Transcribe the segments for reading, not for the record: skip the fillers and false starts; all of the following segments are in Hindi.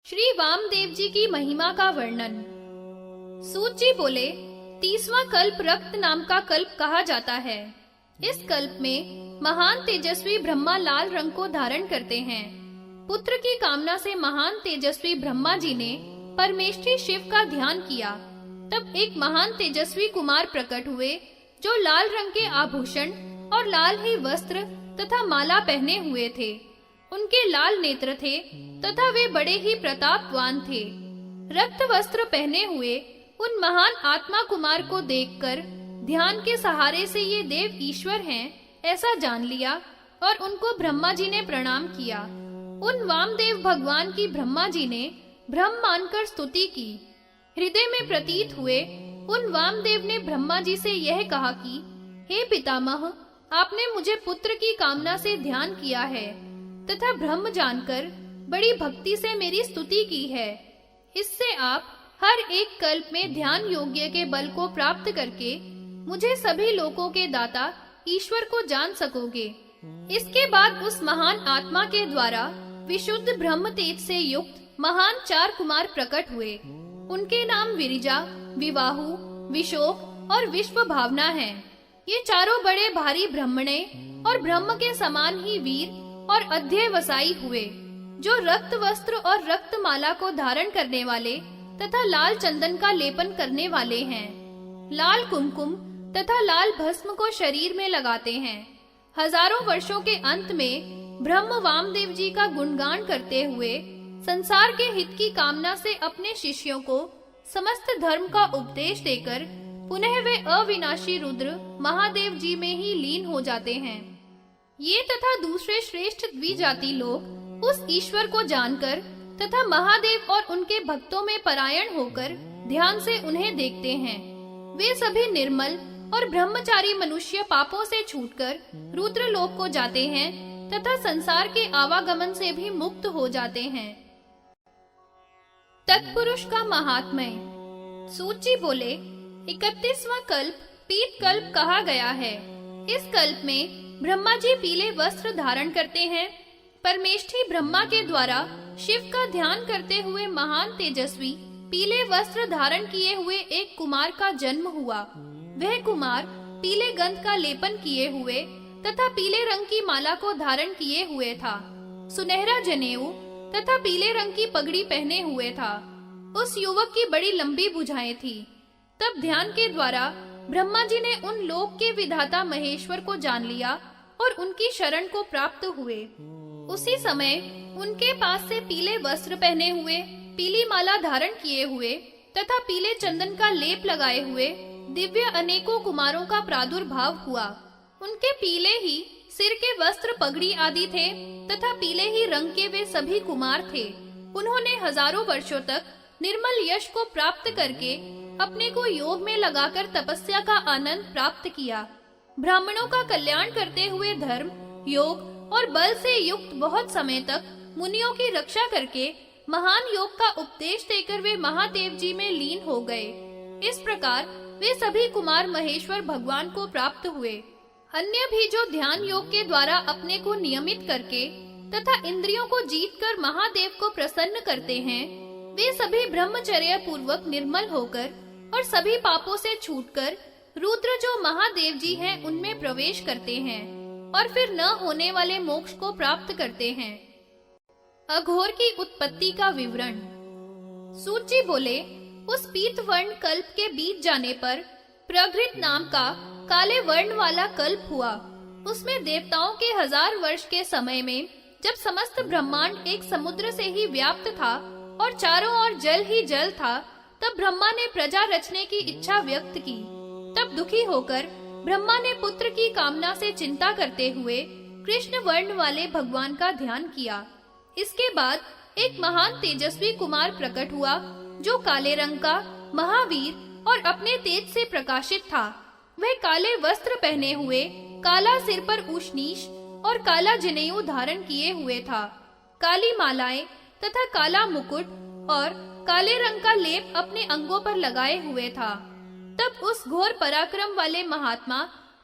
श्री वामदेव जी की महिमा का वर्णन। सूत जी बोले, 30वां कल्प रक्त नाम का कल्प कहा जाता है। इस कल्प में महान तेजस्वी ब्रह्मा लाल रंग को धारण करते हैं। पुत्र की कामना से महान तेजस्वी ब्रह्मा जी ने परमेष्ठी शिव का ध्यान किया। तब एक महान तेजस्वी कुमार प्रकट हुए जो लाल रंग के आभूषण और लाल ही वस्त्र तथा माला पहने हुए थे। उनके लाल नेत्र थे तथा वे बड़े ही प्रतापवान थे। रक्त वस्त्र पहने हुए उन महान आत्मा कुमार को देखकर ध्यान के सहारे से ये देव ईश्वर हैं ऐसा जान लिया और उनको ब्रह्मा जी ने प्रणाम किया। उन वामदेव भगवान की ब्रह्मा जी ने ब्रह्म मानकर स्तुति की। हृदय में प्रतीत हुए उन वामदेव ने ब्रह्मा जी से यह कहा कि हे पितामह, आपने मुझे पुत्र की कामना से ध्यान किया है तथा ब्रह्म जानकर बड़ी भक्ति से मेरी स्तुति की है। इससे आप हर एक कल्प में ध्यान योग्य के बल को प्राप्त करके मुझे सभी लोकों के दाता ईश्वर को जान सकोगे। इसके बाद उस महान आत्मा के द्वारा विशुद्ध ब्रह्म तेज से युक्त महान 4 कुमार प्रकट हुए। उनके नाम विरिजा, विवाहु, विशोक और विश्व भावना हैं। ये चारों बड़े भारी ब्रह्मणे और ब्रह्म के समान ही वीर और अध्यवसायी हुए, जो रक्त वस्त्र और रक्त माला को धारण करने वाले तथा लाल चंदन का लेपन करने वाले हैं। लाल कुमकुम तथा लाल भस्म को शरीर में लगाते हैं। हजारों वर्षों के अंत में ब्रह्म वामदेव जी का गुणगान करते हुए संसार के हित की कामना से अपने शिष्यों को समस्त धर्म का उपदेश देकर पुनः वे अविनाशी रुद्र महादेव जी में ही लीन हो जाते हैं। ये तथा दूसरे श्रेष्ठ द्विजाति लोग उस ईश्वर को जानकर तथा महादेव और उनके भक्तों में परायण होकर ध्यान से उन्हें देखते हैं। वे सभी निर्मल और ब्रह्मचारी मनुष्य पापों से छूटकर रुद्र लोक को जाते हैं तथा संसार के आवागमन से भी मुक्त हो जाते हैं। तत्पुरुष का महात्म्य। सूत जी बोले, 31वां कल्प पीत कल्प कहा गया है। इस कल्प में ब्रह्मा जी पीले वस्त्र धारण करते हैं। परमेष्ठी ब्रह्मा के द्वारा शिव का ध्यान करते हुए महान तेजस्वी पीले वस्त्र धारण किए हुए एक कुमार का जन्म हुआ। वह कुमार पीले गंध का लेपन किए हुए तथा पीले रंग की माला को धारण किए हुए था। सुनहरा जनेऊ तथा पीले रंग की पगड़ी पहने हुए था। उस युवक की बड़ी लंबी भुजाएं थी। तब ध्यान के द्वारा ब्रह्मा जी ने उन लोक के विधाता महेश्वर को जान लिया और उनकी शरण को प्राप्त हुए। उसी समय उनके पास से पीले वस्त्र पहने हुए, पीली माला धारण किए हुए तथा पीले चंदन का लेप लगाए हुए दिव्य अनेकों कुमारों का प्रादुर्भाव हुआ। उनके पीले ही सिर के वस्त्र, पगड़ी आदि थे तथा पीले ही रंग के वे सभी कुमार थे। उन्होंने हजारों वर्षों तक निर्मल यश को प्राप्त करके अपने को योग में लगाकर तपस्या का आनंद प्राप्त किया। ब्राह्मणों का कल्याण करते हुए धर्म, योग और बल से युक्त बहुत समय तक मुनियों की रक्षा करके महान योग का उपदेश देकर वे महादेव जी में लीन हो गए। इस प्रकार वे सभी कुमार महेश्वर भगवान को प्राप्त हुए। अन्य भी जो ध्यान योग के द्वारा अपने को नियमित करके तथा इंद्रियों को जीतकर महादेव को प्रसन्न करते हैं, वे सभी ब्रह्मचर्य पूर्वक निर्मल होकर और सभी पापों से छूटकर रुद्र जो महादेव जी हैं उनमें प्रवेश करते हैं और फिर न होने वाले मोक्ष को प्राप्त करते हैं। अघोर की उत्पत्ति का विवरण। सूत जी बोले, उस पीत वर्ण कल्प के बीत जाने पर प्रघृत नाम का काले वर्ण वाला कल्प हुआ। उसमें देवताओं के 1000 वर्ष के समय में जब समस्त ब्रह्मांड एक समुद्र से ही व्याप्त था और चारों ओर जल ही जल था, तब ब्रह्मा ने प्रजा रचने की इच्छा व्यक्त की। तब दुखी होकर ब्रह्मा ने पुत्र की कामना से चिंता करते हुए कृष्ण वर्ण वाले भगवान का ध्यान किया। इसके बाद एक महान तेजस्वी कुमार प्रकट हुआ जो काले रंग का महावीर और अपने तेज से प्रकाशित था। वह काले वस्त्र पहने हुए, काला सिर पर उष्णीश और काला जनेऊ धारण किए हुए था। काली मालाएं तथा काला मुकुट और काले रंग का लेप अपने अंगों पर लगाए हुए था। तब उस घोर पराक्रम वाले महात्मा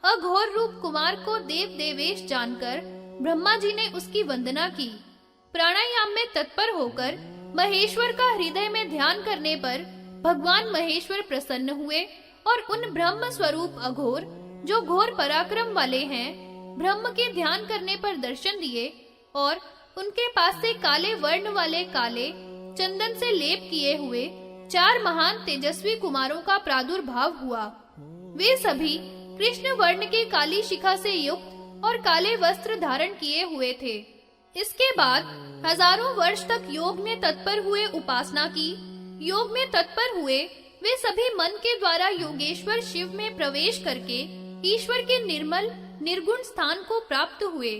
अघोर रूप कुमार को देव देवेश जानकर ब्रह्मा जी ने उसकी वंदना की। प्राणायाम में तत्पर होकर महेश्वर का हृदय में ध्यान करने पर भगवान महेश्वर प्रसन्न हुए और उन ब्रह्म स्वरूप अघोर, जो घोर पराक्रम वाले हैं, ब्रह्म के ध्यान करने पर दर्शन दिए और उनके पास से काले वर्ण वाले काले चंदन से लेप किए हुए 4 महान तेजस्वी कुमारों का प्रादुर्भाव हुआ। वे सभी कृष्ण वर्ण के काली शिखा से युक्त और काले वस्त्र धारण किए हुए थे। इसके बाद हजारों वर्ष तक योग में तत्पर हुए उपासना की। योग में तत्पर हुए वे सभी मन के द्वारा योगेश्वर शिव में प्रवेश करके ईश्वर के निर्मल निर्गुण स्थान को प्राप्त हुए।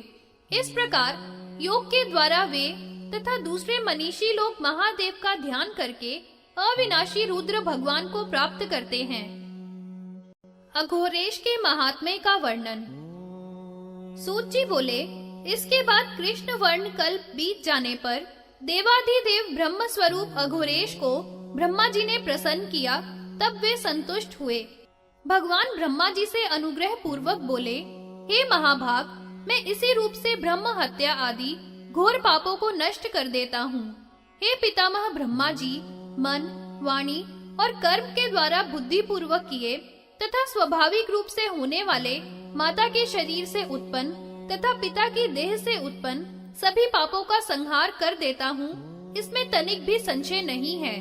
इस प्रकार योग के द्वारा वे तथा दूसरे मनीषी लोग महादेव का ध्यान करके अविनाशी रुद्र भगवान को प्राप्त करते हैं। अघोरेश के महात्म्य का वर्णन। सूत जी बोले, इसके बाद कृष्ण वर्ण कल्प बीत जाने पर देवाधिदेव ब्रह्म स्वरूप अघोरेश को ब्रह्मा जी ने प्रसन्न किया। तब वे संतुष्ट हुए। भगवान ब्रह्मा जी से अनुग्रह पूर्वक बोले, हे महाभाग, मैं इसी रूप से ब्रह्म हत्या आदि घोर पापों को नष्ट कर देता हूँ। हे पितामह ब्रह्मा जी, मन, वाणी और कर्म के द्वारा बुद्धि पूर्वक किए तथा स्वाभाविक रूप से होने वाले माता के शरीर से उत्पन्न तथा पिता की देह से उत्पन्न सभी पापों का संहार कर देता हूँ। इसमें तनिक भी संशय नहीं है।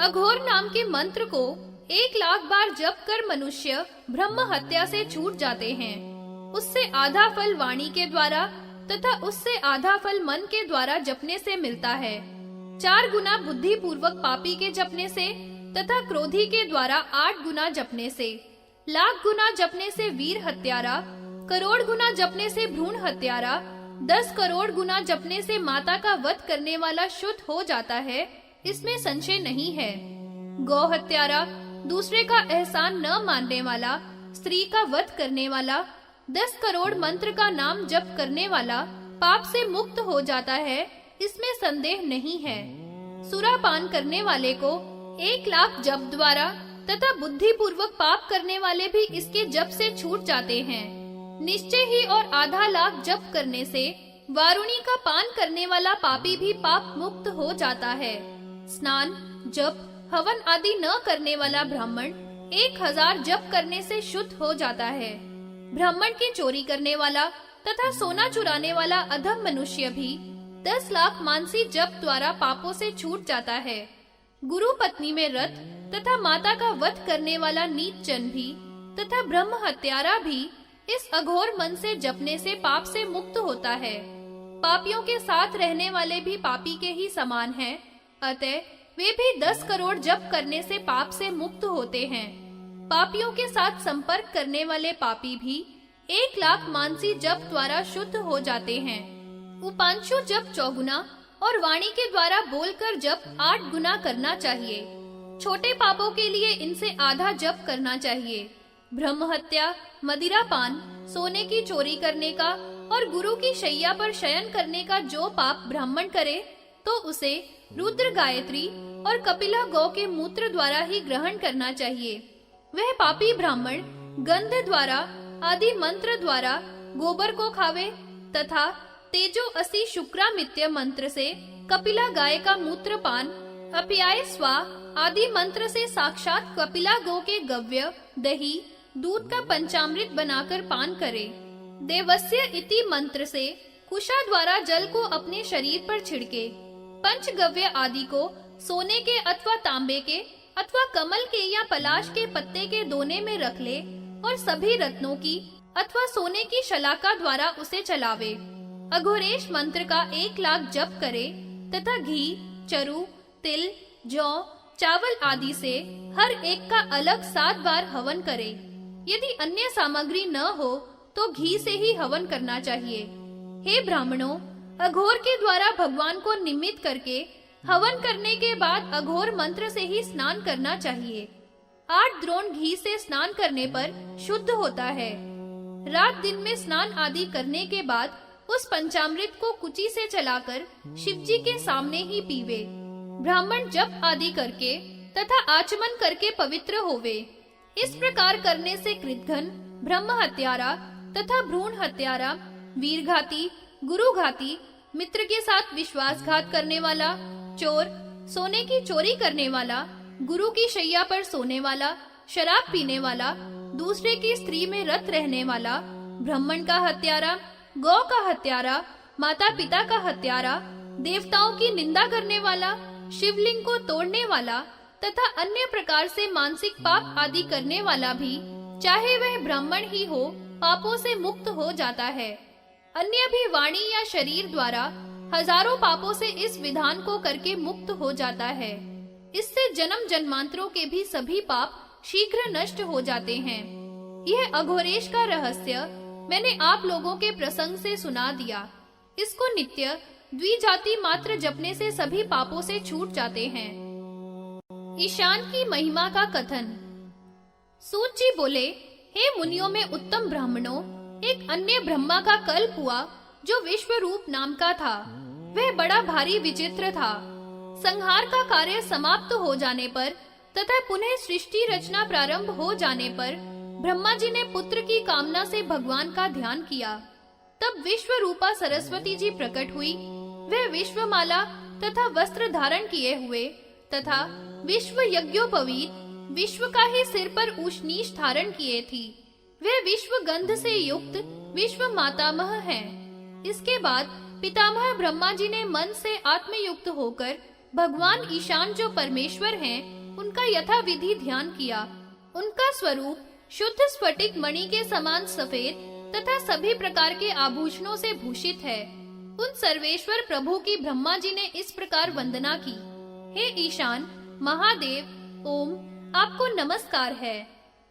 अघोर नाम के मंत्र को 1,00,000 बार जप कर मनुष्य ब्रह्म हत्या से छूट जाते हैं। उससे आधा फल वाणी के द्वारा तथा उससे आधा फल मन के द्वारा जपने से मिलता है। 4 गुना बुद्धि पूर्वक पापी के जपने से तथा क्रोधी के द्वारा 8 गुना जपने से, 1,00,000 गुना जपने से वीर हत्यारा, करोड़ गुना जपने से भ्रूण हत्यारा, 10 करोड़ गुना जपने से माता का वध करने वाला शुद्ध हो जाता है। इसमें संशय नहीं है। गौ हत्यारा, दूसरे का एहसान न मानने वाला, स्त्री का वध करने वाला, 10 करोड़ मंत्र का नाम जप करने वाला पाप से मुक्त हो जाता है। इसमें संदेह नहीं है। सुरापान करने वाले को 1,00,000 जप द्वारा तथा बुद्धि पूर्वक पाप करने वाले भी इसके जप से छूट जाते हैं। निश्चय ही और आधा लाख जप करने से वारुणी का पान करने वाला पापी भी पाप मुक्त हो जाता है। स्नान, जप, हवन आदि न करने वाला ब्राह्मण 1,000 जप करने से शुद्ध हो जाता है। ब्राह्मण की चोरी करने वाला तथा सोना चुराने वाला अधम मनुष्य भी 10 लाख मानसी जप द्वारा पापों से छूट जाता है। गुरु पत्नी में रत तथा माता का वध करने वाला नीच जन भी तथा ब्रह्म हत्यारा भी इस अघोर मन से जपने से पाप से मुक्त होता है। पापियों के साथ रहने वाले भी पापी के ही समान हैं, अतः वे भी 10 करोड़ जप करने से पाप से मुक्त होते हैं। पापियों के साथ संपर्क करने वाले पापी भी 1,00,000 मानसी जप द्वारा शुद्ध हो जाते हैं। उपांशु जप 4 गुना और वाणी के द्वारा बोलकर जप 8 गुना करना चाहिए। छोटे पापों के लिए इनसे आधा जप करना चाहिए। ब्रह्म हत्या, मदिरा पान, सोने की चोरी करने का और गुरु की शैया पर शयन करने का जो पाप ब्राह्मण करे तो उसे रुद्र गायत्री और कपिला गौ के मूत्र द्वारा ही ग्रहण करना चाहिए। वह पापी ब्राह्मण गंध द्वारा आदि मंत्र द्वारा गोबर को खावे तथा तेजो असी शुक्रामित्य मंत्र से कपिला गाय का मूत्र पान, अप्याय स्वा आदि मंत्र से साक्षात कपिला गौ के गव्य, दही, दूध का पंचामृत बनाकर पान करे। देवस्य इति मंत्र से कुशा द्वारा जल को अपने शरीर पर छिड़के। पंचगव्य आदि को सोने के अथवा तांबे के अथवा कमल के या पलाश के पत्ते के दोने में रख ले और सभी रत्नों की अथवा सोने की शलाका द्वारा उसे चलावे। अघोरेश मंत्र का 1,00,000 जप करे तथा घी, चरु, तिल, जौ, चावल आदि से हर एक का अलग 7 बार हवन करे। यदि अन्य सामग्री न हो तो घी से ही हवन करना चाहिए। हे ब्राह्मणों, अघोर के द्वारा भगवान को निमित्त करके हवन करने के बाद अघोर मंत्र से ही स्नान करना चाहिए। 8 द्रोण घी से स्नान करने पर शुद्ध होता है। रात दिन में स्नान आदि करने के बाद उस पंचामृत को कुची से चलाकर शिवजी के सामने ही पीवे। ब्राह्मण जप आदि करके तथा आचमन करके पवित्र होवे। इस प्रकार करने से कृतघ्न, ब्रह्म हत्यारा तथा भ्रूण हत्यारा, वीरघाती, गुरुघाती, मित्र के साथ विश्वासघात करने वाला, चोर, सोने की चोरी करने वाला, गुरु की शैया पर सोने वाला, शराब पीने वाला, दूसरे की स्त्री में रत रहने वाला, ब्राह्मण का हत्यारा, गौ का हत्यारा, माता पिता का हत्यारा, देवताओं की निंदा करने वाला, शिवलिंग को तोड़ने वाला तथा अन्य प्रकार से मानसिक पाप आदि करने वाला भी, चाहे वह ब्राह्मण ही हो, पापों से मुक्त हो जाता है। अन्य भी वाणी या शरीर द्वारा हजारों पापों से इस विधान को करके मुक्त हो जाता है। इससे जन्म जन्मांतरों के भी सभी पाप शीघ्र नष्ट हो जाते हैं। यह अघोरेश का रहस्य मैंने आप लोगों के प्रसंग से सुना दिया। इसको नित्य द्विजाति मात्र जपने से सभी पापों से छूट जाते हैं। ईशान की महिमा का कथन। सूत जी बोले, हे मुनियों में उत्तम ब्राह्मणों, एक अन्य ब्रह्मा का कल्प हुआ जो विश्व रूप नाम का था। वह बड़ा भारी विचित्र था। संहार का कार्य समाप्त हो जाने पर तथा पुनः सृष्टि रचना प्रारंभ हो जाने पर ब्रह्मा जी ने पुत्र की कामना से भगवान का ध्यान किया। तब विश्व रूपा सरस्वती जी प्रकट हुई। वह विश्वमाला तथा वस्त्र धारण किए हुए तथा विश्व यज्ञोपवीत, विश्व का ही सिर पर उष्णीश धारण किए थी। वह विश्व गंध से युक्त विश्व मातामह है। इसके बाद पितामह ब्रह्मा जी ने मन से आत्मयुक्त होकर भगवान ईशान जो परमेश्वर हैं, उनका यथाविधि ध्यान किया। उनका स्वरूप शुद्ध स्फटिक मणि के समान सफेद तथा सभी प्रकार के आभूषणों से भूषित है। उन सर्वेश्वर प्रभु की ब्रह्मा जी ने इस प्रकार वंदना की। हे ईशान, महादेव, ओम, आपको नमस्कार है।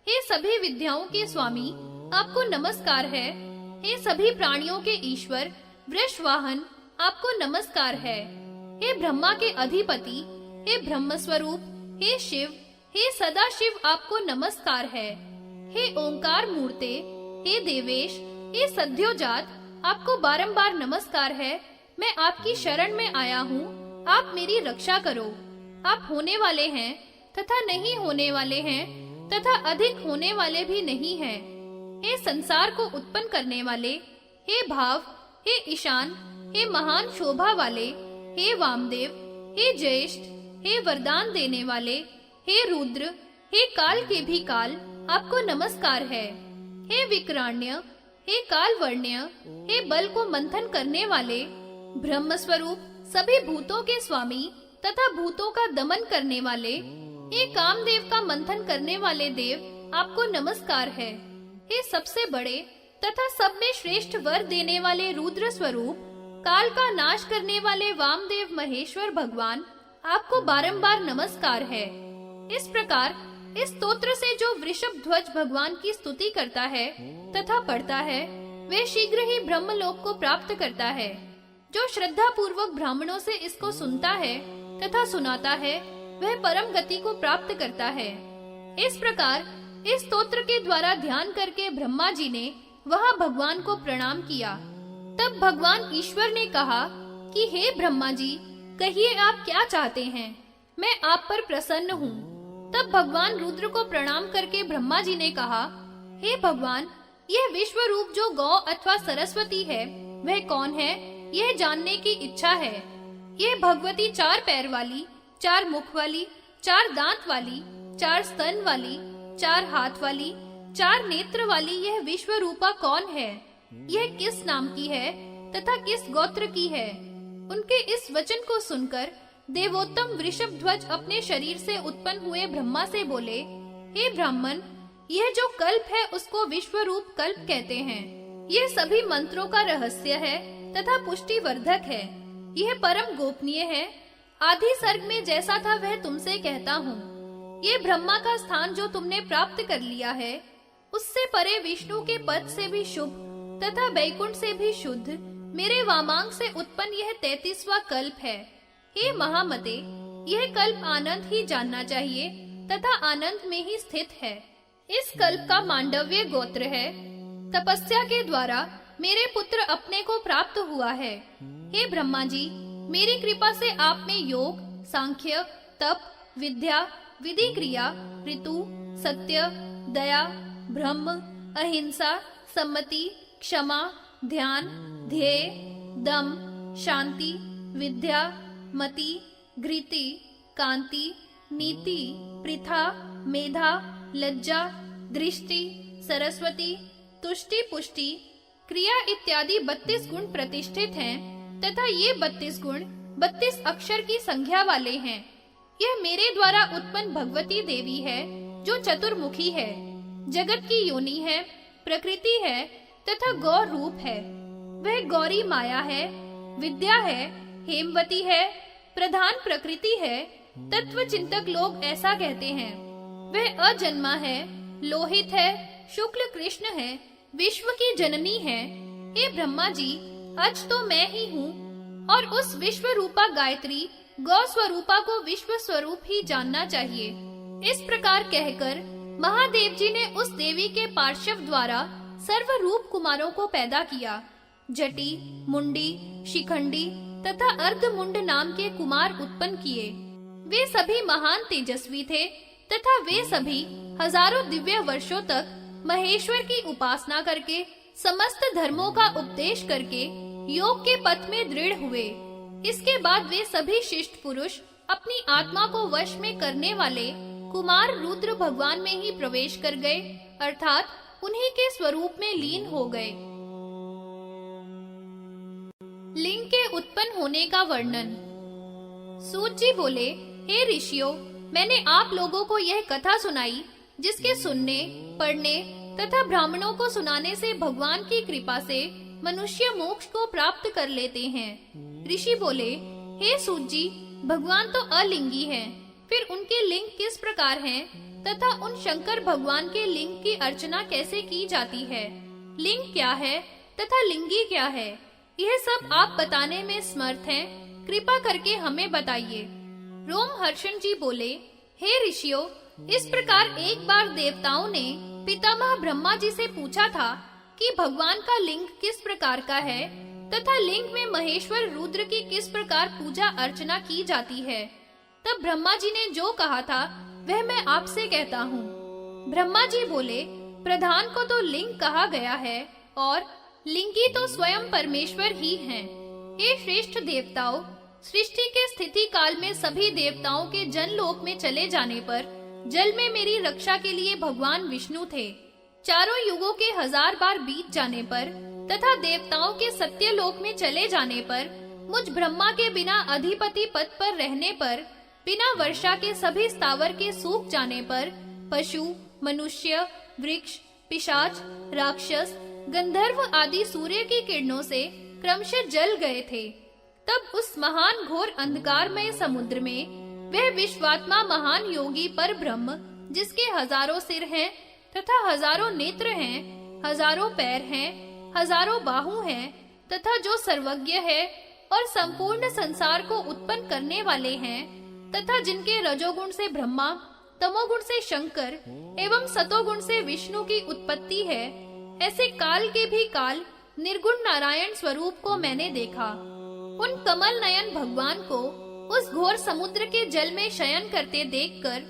हे सभी विद्याओं के स्वामी, आपको नमस्कार है। हे सभी प्राणियों के ईश्वर, वृषवाहन, आपको नमस्कार है। हे ब्रह्मा के अधिपति, हे ब्रह्म स्वरूप, हे शिव, हे सदा शिव, आपको नमस्कार है। हे ओंकार मूर्ते, हे देवेश, हे सद्योजात, आपको बारंबार नमस्कार है। मैं आपकी शरण में आया हूँ, आप मेरी रक्षा करो। आप होने वाले हैं तथा नहीं होने वाले हैं तथा अधिक होने वाले भी नहीं हैं। हे संसार को उत्पन्न करने वाले, हे भाव, हे ईशान, हे महान शोभा वाले, हे वामदेव, हे ज्येष्ठ, हे वरदान देने वाले, हे रुद्र, हे काल के भी काल, आपको नमस्कार है। हे विक्राण्य, हे कालवर्ण्य, हे बल को मंथन करने वाले, ब्रह्म स्वरूप, सभी भूतों के स्वामी तथा भूतों का दमन करने वाले, हे कामदेव का मंथन करने वाले देव, आपको नमस्कार है। हे सबसे बड़े तथा सब में श्रेष्ठ वर देने वाले रुद्र स्वरूप, काल का नाश करने वाले वामदेव महेश्वर भगवान, आपको बारंबार नमस्कार है। इस प्रकार इस स्तोत्र से जो वृषभ ध्वज भगवान की स्तुति करता है तथा पढ़ता है, वह शीघ्र ही ब्रह्मलोक को प्राप्त करता है। जो श्रद्धा पूर्वक ब्राह्मणों से इसको सुनता है तथा सुनाता है, वह परम गति को प्राप्त करता है। इस प्रकार इस स्तोत्र के द्वारा ध्यान करके ब्रह्मा जी ने वहां भगवान को प्रणाम किया। तब भगवान ईश्वर ने कहा कि हे ब्रह्मा जी, कहिए आप क्या चाहते हैं, मैं आप पर प्रसन्न हूँ। तब भगवान रुद्र को प्रणाम करके ब्रह्मा जी ने कहा, हे भगवान, यह विश्व रूप जो गौ अथवा सरस्वती है, वह कौन है, यह जानने की इच्छा है। यह भगवती 4 पैर वाली, 4 मुख वाली, 4 दांत वाली, 4 स्तन वाली, 4 हाथ वाली, 4 नेत्र वाली यह विश्व रूपा कौन है? यह किस नाम की है तथा किस गोत्र की है? उनके इस वचन को सुनकर देवोत्तम वृषभ ध्वज अपने शरीर से उत्पन्न हुए ब्रह्मा से बोले, हे ब्राह्मण, यह जो कल्प है उसको विश्व रूप कल्प कहते हैं। यह सभी मंत्रों का रहस्य है तथा पुष्टिवर्धक है। यह परम गोपनीय है। आदि सर्ग में जैसा था वह तुमसे कहता हूँ। ये ब्रह्मा का स्थान जो तुमने प्राप्त कर लिया है, उससे परे विष्णु के पद से भी शुभ तथा वैकुंठ से भी शुद्ध मेरे वामांग से उत्पन्न यह 33वां कल्प है। हे महामते, यह कल्प आनंद ही जानना चाहिए तथा आनंद में ही स्थित है। इस कल्प का मांडव्य गोत्र है। तपस्या के द्वारा मेरे पुत्र अपने को प्राप्त हुआ है। हे ब्रह्मा जी, मेरी कृपा से आप में योग, सांख्य, तप, विद्या, विधि क्रिया, ऋतु, सत्य, दया, ब्रह्म, अहिंसा, सम्मति, क्षमा, ध्यान, ध्येय, दम, शांति, विद्या, मति, घृति, कांति, नीति, पृथा, मेधा, लज्जा, दृष्टि, सरस्वती, तुष्टि, पुष्टि, क्रिया इत्यादि 32 गुण प्रतिष्ठित हैं तथा ये 32 गुण 32 अक्षर की संख्या वाले हैं। यह मेरे द्वारा उत्पन्न भगवती देवी है जो चतुर्मुखी है, जगत की योनि है, प्रकृति है तथा गौर रूप है। वह गौरी माया है, विद्या है, हेमवती है, प्रधान प्रकृति है। तत्व चिंतक लोग ऐसा कहते हैं। वह अजन्मा है, लोहित है, शुक्ल कृष्ण है, विश्व की जननी है। हे ब्रह्मा जी, आज तो मैं ही हूँ और उस विश्व रूपा गायत्री गौ स्वरूपा को विश्व स्वरूप ही जानना चाहिए। इस प्रकार कहकर महादेव जी ने उस देवी के पार्श्व द्वारा सर्व रूप कुमारों को पैदा किया। जटी, मुंडी, शिखंडी तथा अर्धमुंड नाम के कुमार उत्पन्न किए। वे सभी महान तेजस्वी थे तथा वे सभी हजारों दिव्य वर्षों तक महेश्वर की उपासना करके समस्त धर्मों का उपदेश करके योग के पथ में दृढ़ हुए। इसके बाद वे सभी शिष्ट पुरुष अपनी आत्मा को वश में करने वाले कुमार रुद्र भगवान में ही प्रवेश कर गए, अर्थात उन्हीं के स्वरूप में लीन हो गए। लिंग के उत्पन्न होने का वर्णन। सूत जी बोले, हे ऋषियों, मैंने आप लोगों को यह कथा सुनाई जिसके सुनने, पढ़ने तथा ब्राह्मणों को सुनाने से भगवान की कृपा से मनुष्य मोक्ष को प्राप्त कर लेते हैं। ऋषि बोले, हे सूत जी, भगवान तो अलिंगी हैं, फिर उनके लिंग किस प्रकार हैं तथा उन शंकर भगवान के लिंग की अर्चना कैसे की जाती है? लिंग क्या है तथा लिंगी क्या है? यह सब आप बताने में समर्थ हैं, कृपा करके हमें बताइए। रोमहर्षण जी बोले, हे ऋषियों, इस प्रकार एक बार देवताओं ने पितामह ब्रह्मा जी से पूछा था कि भगवान का लिंग किस प्रकार का है तथा लिंग में महेश्वर रुद्र की किस प्रकार पूजा अर्चना की जाती है। तब ब्रह्मा जी ने जो कहा था वह मैं आपसे कहता हूँ। ब्रह्मा जी बोले, प्रधान को तो लिंग कहा गया है और लिंगी तो स्वयं परमेश्वर ही हैं। हे श्रेष्ठ देवताओं, सृष्टि के स्थिति काल में सभी देवताओं के जनलोक में चले जाने पर जल में मेरी रक्षा के लिए भगवान विष्णु थे। चारों युगों के 1000 बार बीत जाने पर तथा देवताओं के सत्यलोक में चले जाने पर मुझ ब्रह्मा के बिना अधिपति पद पर रहने पर, बिना वर्षा के सभी स्थावर के सूख जाने पर पशु, मनुष्य, वृक्ष, पिशाच, राक्षस, गंधर्व आदि सूर्य की किरणों से क्रमशः जल गए थे। तब उस महान घोर अंधकारमय समुद्र में वह विश्वात्मा महान योगी पर ब्रह्म, जिसके हजारों सिर हैं तथा हजारों नेत्र हैं, हजारों पैर हैं, हजारों बाहु हैं तथा जो सर्वज्ञ है और संपूर्ण संसार को उत्पन्न करने वाले हैं तथा जिनके रजोगुण से ब्रह्मा, तमोगुण से शंकर एवं सतोगुण से विष्णु की उत्पत्ति है, ऐसे काल के भी काल निर्गुण नारायण स्वरूप को मैंने देखा। उन कमल नयन भगवान को उस घोर समुद्र के जल में शयन करते देखकर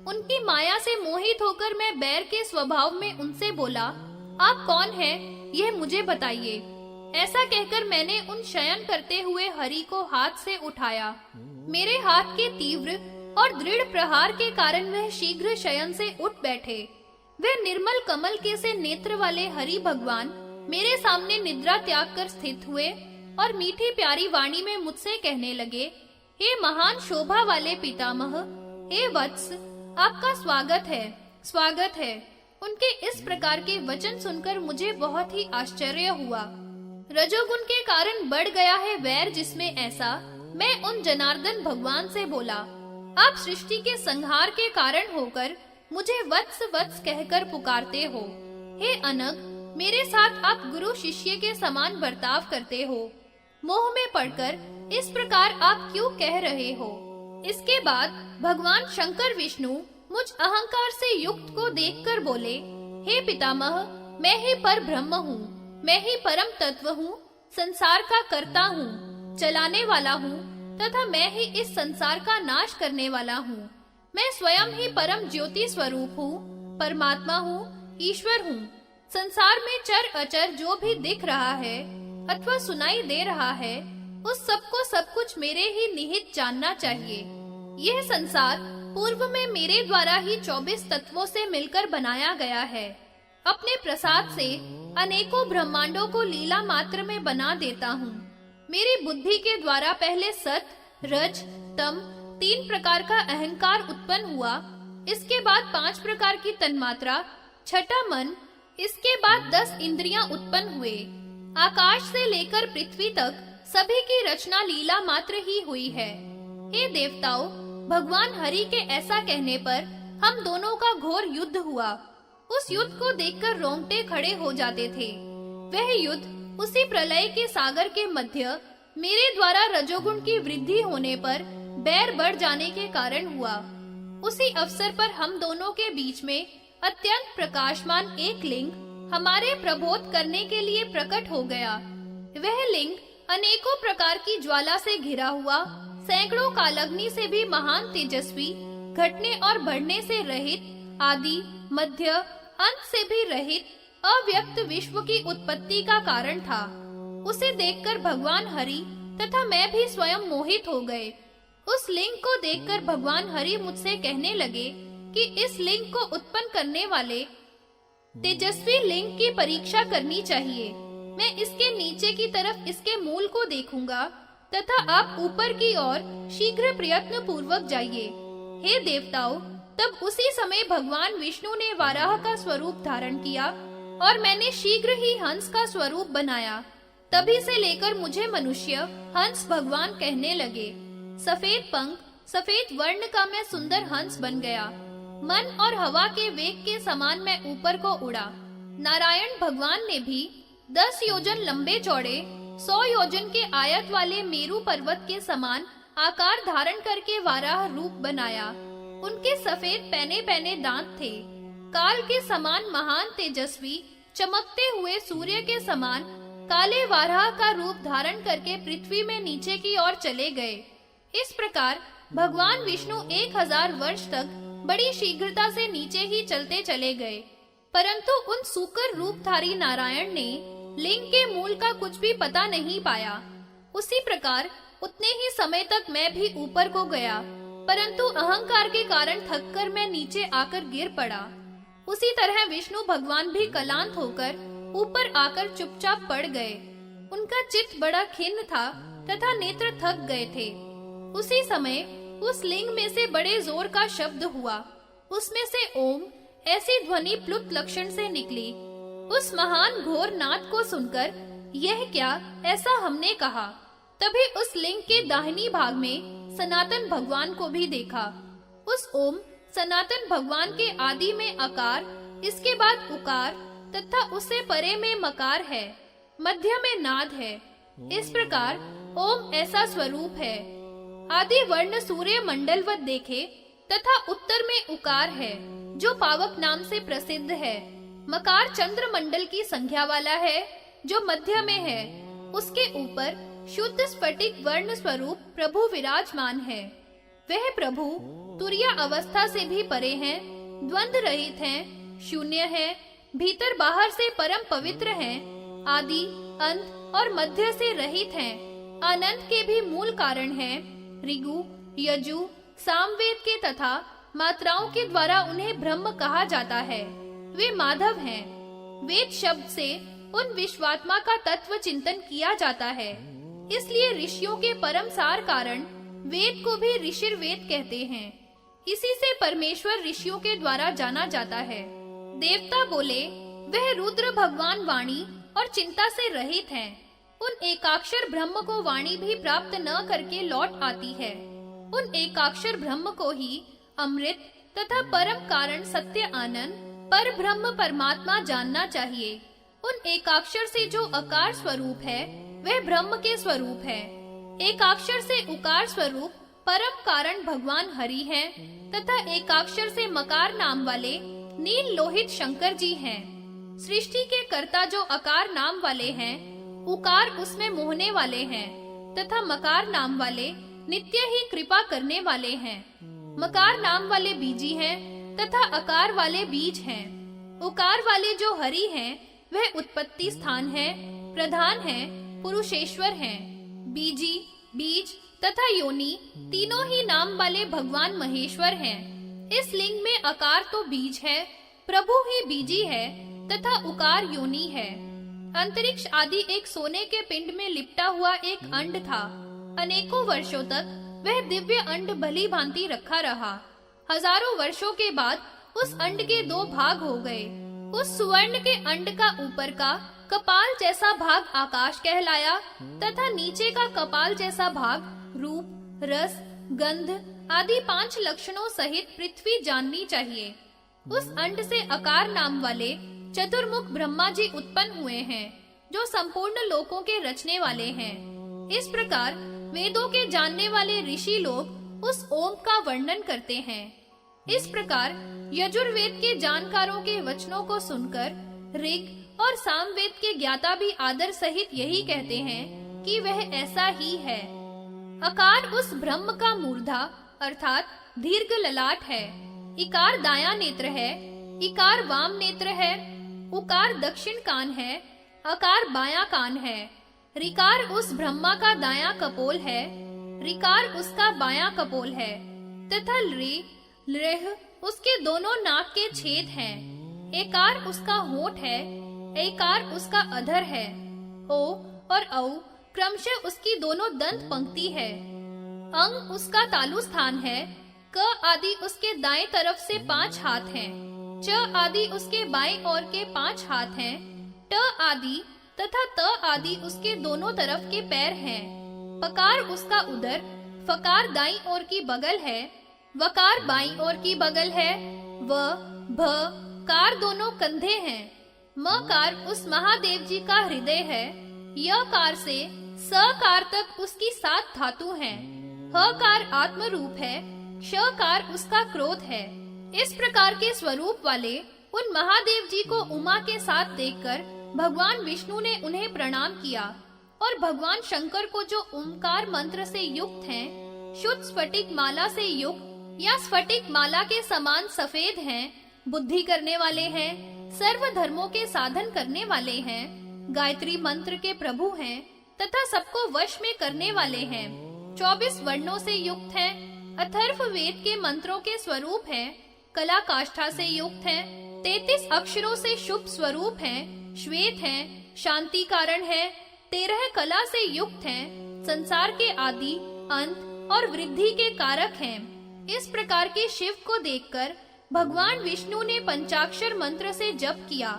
उनकी माया से मोहित होकर मैं बैर के स्वभाव में उनसे बोला, आप कौन हैं? यह मुझे बताइए। ऐसा कहकर मैंने उन शयन करते हुए हरि को हाथ से उठाया। मेरे हाथ के तीव्र और दृढ़ प्रहार के कारण वह शीघ्र शयन से उठ बैठे। वह निर्मल कमल के से नेत्र वाले हरि भगवान मेरे सामने निद्रा त्याग कर स्थित हुए और मीठी प्यारी वाणी में मुझसे कहने लगे, हे महान शोभा वाले पितामह, हे वत्स, आपका स्वागत है, स्वागत है। उनके इस प्रकार के वचन सुनकर मुझे बहुत ही आश्चर्य हुआ। रजोगुण के कारण बढ़ गया है वैर जिसमें ऐसा, मैं उन जनार्दन भगवान से बोला, आप सृष्टि के संहार के कारण होकर मुझे वत्स वत्स कहकर पुकारते हो। हे अनग, मेरे साथ आप गुरु शिष्य के समान बर्ताव करते हो। मोह में पड़कर इस प्रकार आप क्यों कह रहे हो? इसके बाद भगवान शंकर विष्णु मुझ अहंकार से युक्त को देखकर बोले, हे पितामह, मैं ही पर ब्रह्म हूँ, मैं ही परम तत्व हूँ, संसार का कर्ता हूँ, चलाने वाला हूँ तथा मैं ही इस संसार का नाश करने वाला हूँ। मैं स्वयं ही परम ज्योति स्वरूप हूँ, परमात्मा हूँ, ईश्वर हूँ। संसार में चर अचर जो भी दिख रहा है अथवा सुनाई दे रहा है उस सबको सब कुछ मेरे ही निहित जानना चाहिए। यह संसार पूर्व में मेरे द्वारा ही 24 तत्वों से मिलकर बनाया गया है। अपने प्रसाद से अनेकों ब्रह्मांडों को लीला मात्र में बना देता हूँ। मेरी बुद्धि के द्वारा पहले सत, रज, तम 3 प्रकार का अहंकार उत्पन्न हुआ। इसके बाद 5 प्रकार की तन्मात्रा, छठा मन, इसके बाद 10 इंद्रियां उत्पन्न हुए। आकाश से लेकर पृथ्वी तक सभी की रचना लीला मात्र ही हुई है। हे देवताओं, भगवान हरि के ऐसा कहने पर हम दोनों का घोर युद्ध हुआ। उस युद्ध को देखकर रोंगटे खड़े हो जाते थे। वह युद्ध उसी प्रलय के सागर के मध्य मेरे द्वारा रजोगुण की वृद्धि होने पर बैर बढ़ जाने के कारण हुआ। उसी अवसर पर हम दोनों के बीच में अत्यंत प्रकाशमान एक लिंग हमारे प्रबोध करने के लिए प्रकट हो गया। वह लिंग अनेकों प्रकार की ज्वाला से घिरा हुआ, सैकड़ों कालाग्नि से भी महान तेजस्वी, घटने और बढ़ने से रहित, आदि, मध्य, अंत से भी रहित, अव्यक्त विश्व की उत्पत्ति का कारण था। उसे देखकर भगवान हरि तथा मैं भी स्वयं मोहित हो गए। उस लिंग को देखकर भगवान हरि मुझसे कहने लगे कि इस लिंग को उत्पन्न करने वाले तेजस्वी लिंग की परीक्षा करनी चाहिए। मैं इसके नीचे की तरफ इसके मूल को देखूंगा तथा आप ऊपर की ओर शीघ्र प्रयत्न पूर्वक जाइए। हे देवताओं, तब उसी समय भगवान विष्णु ने वाराह का स्वरूप धारण किया और मैंने शीघ्र ही हंस का स्वरूप बनाया। तभी से लेकर मुझे मनुष्य हंस भगवान कहने लगे। सफेद पंख, सफेद वर्ण का मैं सुंदर हंस बन गया। मन और हवा के वेग के समान मैं ऊपर को उड़ा। नारायण भगवान ने भी 10 योजन लंबे चौड़े, 100 योजन के आयत वाले मेरू पर्वत के समान आकार धारण करके वाराह रूप बनाया। उनके सफेद पैने पैने दांत थे। काल के समान महान तेजस्वी, चमकते हुए सूर्य के समान काले वाराह का रूप धारण करके पृथ्वी में नीचे की ओर चले गए। इस प्रकार भगवान विष्णु 1000 वर्ष तक बड़ी शीघ्रता से नीचे ही चलते चले गए। परंतु उन सूकर रूपधारी नारायण ने लिंग के मूल का कुछ भी पता नहीं पाया। उसी प्रकार उतने ही समय तक मैं भी ऊपर को गया, परंतु अहंकार के कारण थककर मैं नीचे आकर गिर पड़ा। उसी तरह विष्णु भगवान भी कलांत होकर ऊपर आकर चुपचाप पड़ गए। उनका चित्त बड़ा खिन्न था तथा नेत्र थक गए थे। उसी समय उस लिंग में से बड़े जोर का शब्द हुआ। उसमें से ओम ऐसी ध्वनि प्लुत लक्षण से निकली। उस महान घोर नाद को सुनकर यह क्या, ऐसा हमने कहा। तभी उस लिंग के दाहिनी भाग में सनातन भगवान को भी देखा। उस ओम सनातन भगवान के आदि में अकार, इसके बाद उकार तथा उससे परे में मकार है, मध्य में नाद है। इस प्रकार ओम ऐसा स्वरूप है। आदि वर्ण सूर्य मंडलवत देखे तथा उत्तर में उकार है जो पावक नाम से प्रसिद्ध है। मकार चंद्र मंडल की संख्या वाला है जो मध्य में है। उसके ऊपर शुद्ध स्फटिक वर्ण स्वरूप प्रभु विराजमान है। वह प्रभु तुरीय अवस्था से भी परे हैं, द्वंद्व रहित हैं, शून्य है, भीतर बाहर से परम पवित्र हैं, आदि अंत और मध्य से रहित हैं, अनंत के भी मूल कारण हैं। ऋगु, यजु, सामवेद के तथा मात्राओं के द्वारा उन्हें ब्रह्म कहा जाता है। वे माधव हैं। वेद शब्द से उन विश्वात्मा का तत्व चिंतन किया जाता है। इसलिए ऋषियों के परम सार कारण वेद को भी ऋषिर वेद कहते हैं। इसी से परमेश्वर ऋषियों के द्वारा जाना जाता है। देवता बोले, वह रुद्र भगवान वाणी और चिंता से रहित हैं। उन एकाक्षर ब्रह्म को वाणी भी प्राप्त न करके लौट आती है। उन एकाक्षर ब्रह्म को ही अमृत तथा परम कारण सत्य आनंद पर ब्रह्म परमात्मा जानना चाहिए। उन एकाक्षर से जो अकार स्वरूप है वह ब्रह्म के स्वरूप है। एकाक्षर से उकार स्वरूप परम कारण भगवान हरि हैं तथा एकाक्षर से मकार नाम वाले नील लोहित शंकर जी हैं। सृष्टि के कर्ता जो अकार नाम वाले हैं, उकार उसमें मोहने वाले हैं तथा मकार नाम वाले नित्य ही कृपा करने वाले हैं। मकार नाम वाले बीजी हैं तथा अकार वाले बीज हैं। उकार वाले जो हरि हैं वह उत्पत्ति स्थान है, प्रधान है, पुरुषेश्वर हैं। बीजी, बीज तथा योनि तीनों ही नाम वाले भगवान महेश्वर हैं। इस लिंग में अकार तो बीज है, प्रभु ही बीजी है तथा उकार योनि है। अंतरिक्ष आदि एक सोने के पिंड में लिपटा हुआ एक अंड था। अनेकों वर्षों तक वह दिव्य अंड भली भांति रखा रहा। हजारों वर्षों के बाद उस अंड के दो भाग हो गए। उस सुवर्ण के अंड का ऊपर का कपाल जैसा भाग आकाश कहलाया तथा नीचे का कपाल जैसा भाग रूप, रस, गंध आदि 5 लक्षणों सहित पृथ्वी जाननी चाहिए। उस अंड से अकार नाम वाले चतुर्मुख ब्रह्मा जी उत्पन्न हुए हैं, जो संपूर्ण लोकों के रचने वाले हैं। इस प्रकार वेदों के जानने वाले ऋषि लोग उस ओम का वर्णन करते हैं। इस प्रकार यजुर्वेद के जानकारों के वचनों को सुनकर ऋग और सामवेद के ज्ञाता भी आदर सहित यही कहते हैं कि वह ऐसा ही है। अकार उस ब्रह्म का मूर्धा अर्थात दीर्घ ललाट है। इकार दायां नेत्र है, इकार वाम नेत्र है, उकार दक्षिण कान है, अकार बायां कान है। ऋकार उस ब्रह्मा का दायां कपोल है, ऋकार उसका बायां कपोल है तथा लृह उसके दोनों नाक के छेद हैं। एकार उसका होंठ है, एकार उसका अधर है, ओ और औ क्रमशः उसकी दोनों दंत पंक्ति है। अंग उसका तालु स्थान है, क आदि उसके दाएं तरफ से 5 हाथ हैं, च आदि उसके बाएं ओर के 5 हाथ हैं, ट आदि तथा त आदि उसके दोनों तरफ के पैर हैं। पकार उसका उदर, फकार दाईं ओर की बगल है, वकार बाईं ओर की बगल है, व भ कार दोनों कंधे हैं। मकार उस महादेव जी का हृदय है, य कार से स कार तक उसकी 7 धातु हैं, ह कार आत्म रूप है, श कार उसका क्रोध है। इस प्रकार के स्वरूप वाले उन महादेव जी को उमा के साथ देखकर भगवान विष्णु ने उन्हें प्रणाम किया और भगवान शंकर को जो ओंकार मंत्र से युक्त हैं, शुद्ध स्फटिक माला से युक्त या स्फटिक माला के समान सफेद हैं, बुद्धि करने वाले हैं, सर्व धर्मों के साधन करने वाले हैं, गायत्री मंत्र के प्रभु हैं तथा सबको वश में करने वाले हैं, 24 वर्णों से युक्त हैं, अथर्व वेद के मंत्रों के स्वरूप हैं, कला काष्ठा से युक्त हैं, 33 अक्षरों से शुभ स्वरूप हैं, श्वेत हैं, शांति कारण है, 13 कला से युक्त हैं, संसार के आदि, अंत और वृद्धि के कारक हैं। इस प्रकार के शिव को देखकर भगवान विष्णु ने पंचाक्षर मंत्र से जप किया।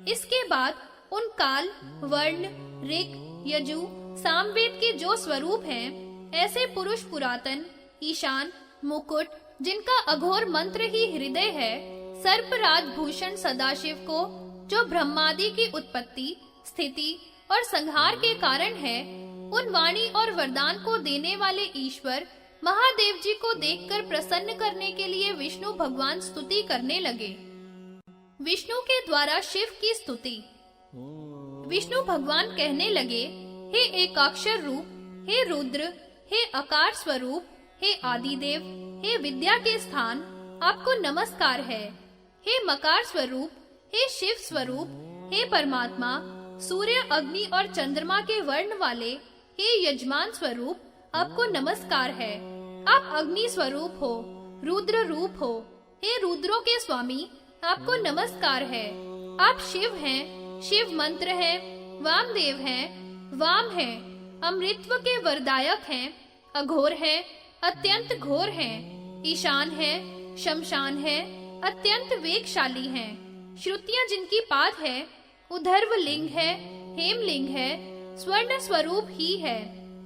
इसके बाद उन काल, वर्ण, ऋग, यजु, सामवेद के जो स्वरूप हैं, ऐसे पुरुष पुरातन, ईशान, मुकुट, जिनका अघोर मंत्र ही हृदय है, सर्पराज भूषण सदाशिव को, जो ब्रह्मादि की उत्पत्ति, स्थिति और संहार के कारण है, उन वाणी और वरदान को देने वाले ईश्वर महादेव जी को देखकर प्रसन्न करने के लिए विष्णु भगवान स्तुति करने लगे। विष्णु के द्वारा शिव की स्तुति। विष्णु भगवान कहने लगे, हे एकाक्षर रूप, हे रुद्र, हे अकार स्वरूप, हे आदिदेव, हे विद्या के स्थान, आपको नमस्कार है। हे मकार स्वरूप, हे शिव स्वरूप, हे परमात्मा, सूर्य, अग्नि और चंद्रमा के वर्ण वाले, हे यजमान स्वरूप, आपको नमस्कार है। आप अग्नि स्वरूप हो, रुद्र रूप हो, हे रुद्रों के स्वामी, आपको नमस्कार है। आप शिव हैं, शिव मंत्र है, वामदेव हैं, वाम हैं, अमृतत्व के वरदायक हैं, अघोर हैं, अत्यंत घोर हैं, ईशान हैं, शमशान हैं, अत्यंत वेगशाली हैं, श्रुतियां जिनकी पाद है, उधर्व लिंग है, हेमलिंग है, स्वर्ण स्वरूप ही है,